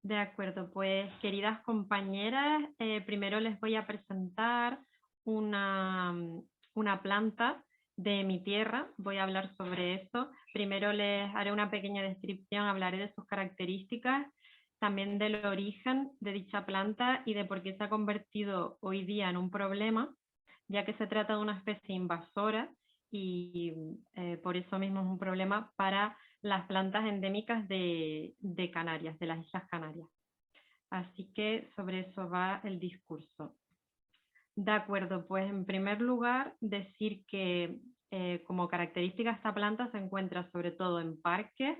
De acuerdo, pues queridas compañeras, primero les voy a presentar una, una planta de mi tierra. Voy a hablar sobre eso. Primero les haré una pequeña descripción, hablaré de sus características, también del origen de dicha planta y de por qué se ha convertido hoy día en un problema, ya que se trata de una especie invasora y por eso mismo es un problema para las plantas endémicas de Canarias, de las Islas Canarias. Así que sobre eso va el discurso. De acuerdo, pues en primer lugar decir que como característica esta planta se encuentra sobre todo en parques,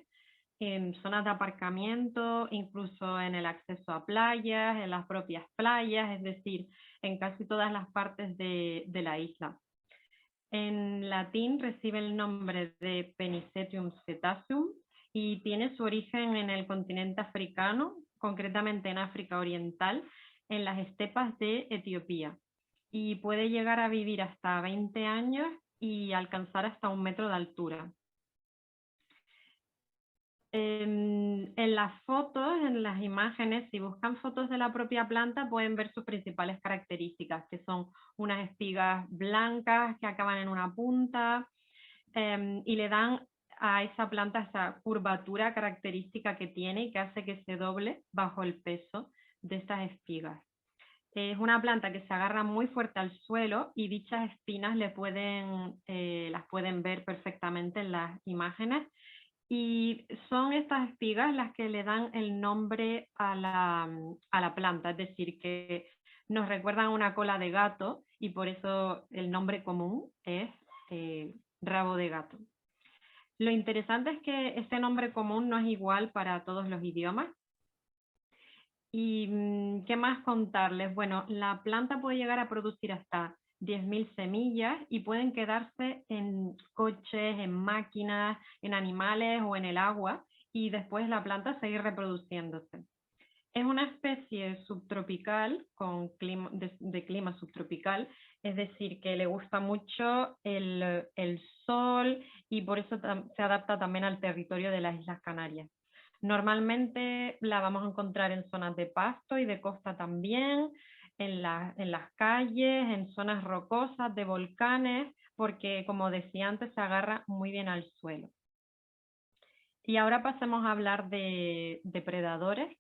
en zonas de aparcamiento, incluso en el acceso a playas, en las propias playas, es decir, en casi todas las partes de la isla. En latín recibe el nombre de Penicetium cetaceum y tiene su origen en el continente africano, concretamente en África Oriental, en las estepas de Etiopía. Y puede llegar a vivir hasta 20 años y alcanzar hasta 1 metro de altura. En las fotos, en las imágenes, si buscan fotos de la propia planta, pueden ver sus principales características, que son unas espigas blancas que acaban en una punta y le dan a esa planta esa curvatura característica que tiene y que hace que se doble bajo el peso de estas espigas. Es una planta que se agarra muy fuerte al suelo y dichas espinas las pueden ver perfectamente en las imágenes. Y son estas espigas las que le dan el nombre a la planta, es decir, que nos recuerdan a una cola de gato y por eso el nombre común es rabo de gato. Lo interesante es que este nombre común no es igual para todos los idiomas. ¿Y qué más contarles? Bueno, la planta puede llegar a producir hasta 10.000 semillas y pueden quedarse en coches, en máquinas, en animales o en el agua y después la planta seguir reproduciéndose. Es una especie subtropical de clima subtropical, es decir, que le gusta mucho el sol y por eso se adapta también al territorio de las Islas Canarias. Normalmente la vamos a encontrar en zonas de pasto y de costa también, en las calles, en zonas rocosas, de volcanes, porque como decía antes, se agarra muy bien al suelo. Y ahora pasemos a hablar de depredadores.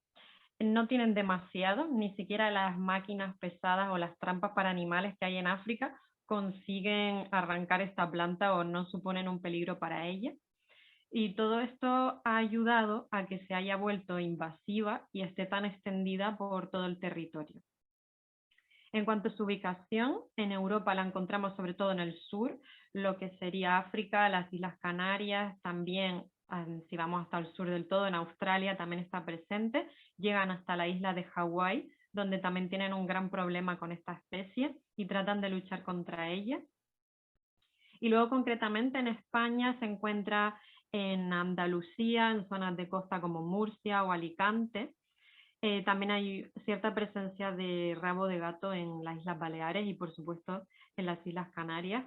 No tienen demasiado, ni siquiera las máquinas pesadas o las trampas para animales que hay en África consiguen arrancar esta planta o no suponen un peligro para ella. Y todo esto ha ayudado a que se haya vuelto invasiva y esté tan extendida por todo el territorio. En cuanto a su ubicación, en Europa la encontramos sobre todo en el sur, lo que sería África, las Islas Canarias, también si vamos hasta el sur del todo, en Australia también está presente, llegan hasta la isla de Hawái, donde también tienen un gran problema con esta especie y tratan de luchar contra ella. Y luego concretamente en España se encuentra en Andalucía, en zonas de costa como Murcia o Alicante. También hay cierta presencia de rabo de gato en las Islas Baleares y por supuesto en las Islas Canarias.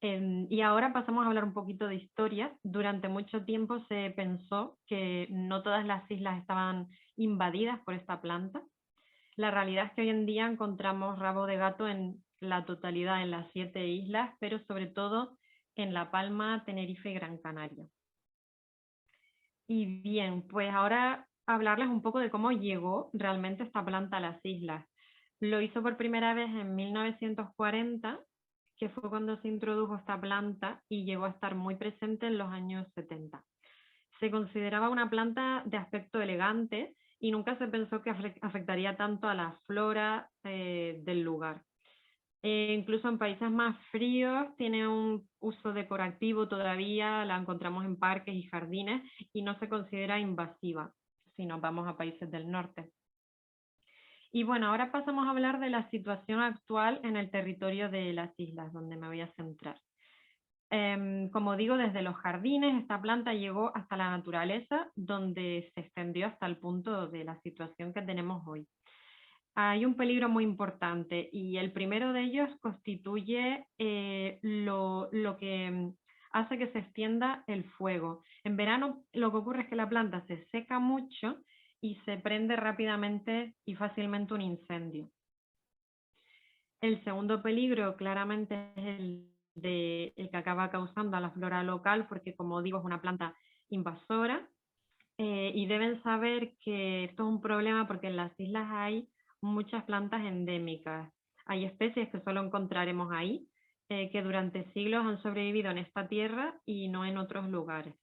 Y ahora pasamos a hablar un poquito de historia. Durante mucho tiempo se pensó que no todas las islas estaban invadidas por esta planta. La realidad es que hoy en día encontramos rabo de gato en la totalidad en las 7 islas, pero sobre todo en La Palma, Tenerife y Gran Canaria. Y bien, pues ahora hablarles un poco de cómo llegó realmente esta planta a las islas. Lo hizo por primera vez en 1940, que fue cuando se introdujo esta planta y llegó a estar muy presente en los años 70. Se consideraba una planta de aspecto elegante y nunca se pensó que afectaría tanto a la flora del lugar. Incluso en países más fríos tiene un uso decorativo todavía, la encontramos en parques y jardines y no se considera invasiva si nos vamos a países del norte. Y bueno, ahora pasamos a hablar de la situación actual en el territorio de las islas, donde me voy a centrar. Como digo, desde los jardines esta planta llegó hasta la naturaleza, donde se extendió hasta el punto de la situación que tenemos hoy. Hay un peligro muy importante y el primero de ellos constituye lo que hace que se extienda el fuego. En verano lo que ocurre es que la planta se seca mucho y se prende rápidamente y fácilmente un incendio. El segundo peligro claramente es el que acaba causando a la flora local, porque como digo es una planta invasora, y deben saber que esto es un problema porque en las islas hay muchas plantas endémicas. Hay especies que solo encontraremos ahí, que durante siglos han sobrevivido en esta tierra y no en otros lugares.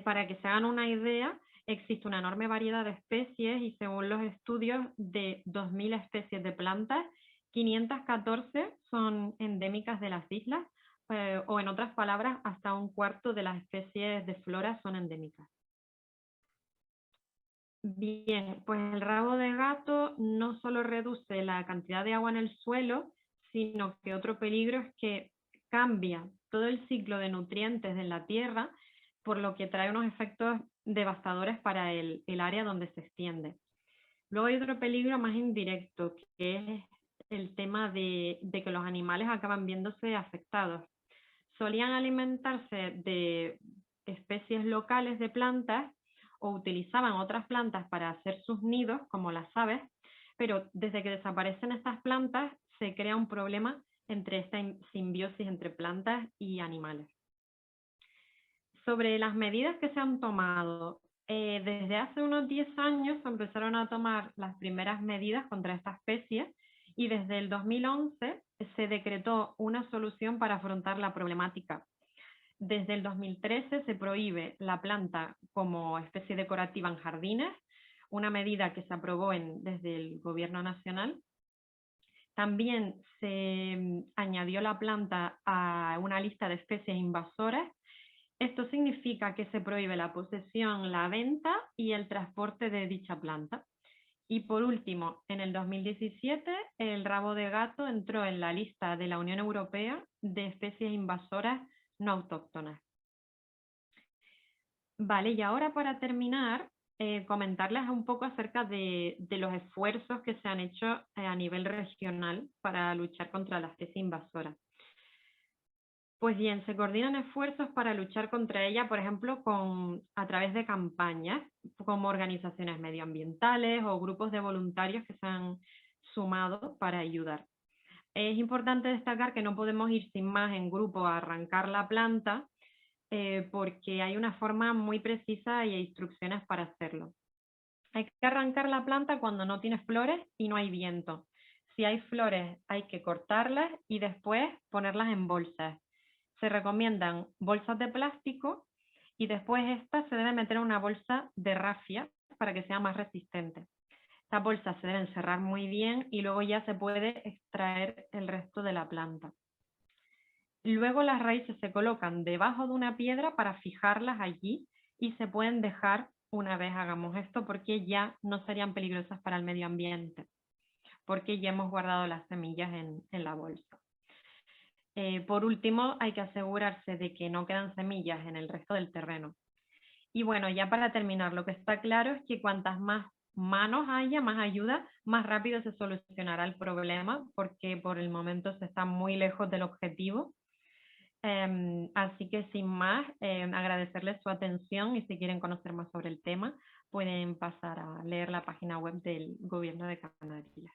Para que se hagan una idea, existe una enorme variedad de especies y según los estudios de 2.000 especies de plantas, 514 son endémicas de las islas, o en otras palabras, hasta un cuarto de las especies de flora son endémicas. Bien, pues el rabo de gato no solo reduce la cantidad de agua en el suelo, sino que otro peligro es que cambia todo el ciclo de nutrientes de la tierra, por lo que trae unos efectos devastadores para el área donde se extiende. Luego hay otro peligro más indirecto, que es el tema de que los animales acaban viéndose afectados. Solían alimentarse de especies locales de plantas o utilizaban otras plantas para hacer sus nidos, como las aves, pero desde que desaparecen estas plantas se crea un problema entre esta simbiosis entre plantas y animales. Sobre las medidas que se han tomado, desde hace unos 10 años se empezaron a tomar las primeras medidas contra esta especie y desde el 2011 se decretó una solución para afrontar la problemática. Desde el 2013 se prohíbe la planta como especie decorativa en jardines, una medida que se aprobó desde el Gobierno Nacional. También se añadió la planta a una lista de especies invasoras. Esto significa que se prohíbe la posesión, la venta y el transporte de dicha planta. Y por último, en el 2017, el rabo de gato entró en la lista de la Unión Europea de especies invasoras no autóctonas. Vale, y ahora para terminar, comentarles un poco acerca de los esfuerzos que se han hecho a nivel regional para luchar contra la especie invasora. Pues bien, se coordinan esfuerzos para luchar contra ella, por ejemplo, a través de campañas, como organizaciones medioambientales o grupos de voluntarios que se han sumado para ayudar. Es importante destacar que no podemos ir sin más en grupo a arrancar la planta, porque hay una forma muy precisa y hay instrucciones para hacerlo. Hay que arrancar la planta cuando no tiene flores y no hay viento. Si hay flores hay que cortarlas y después ponerlas en bolsas. Se recomiendan bolsas de plástico y después estas se deben meter en una bolsa de rafia para que sea más resistente. Estas bolsas se deben cerrar muy bien y luego ya se puede extraer el resto de la planta. Luego las raíces se colocan debajo de una piedra para fijarlas allí y se pueden dejar una vez hagamos esto porque ya no serían peligrosas para el medio ambiente, porque ya hemos guardado las semillas en la bolsa. Por último, hay que asegurarse de que no quedan semillas en el resto del terreno. Y bueno, ya para terminar, lo que está claro es que cuantas más manos haya, más ayuda, más rápido se solucionará el problema, porque por el momento se está muy lejos del objetivo. Así que sin más, agradecerles su atención y si quieren conocer más sobre el tema, pueden pasar a leer la página web del Gobierno de Canarias.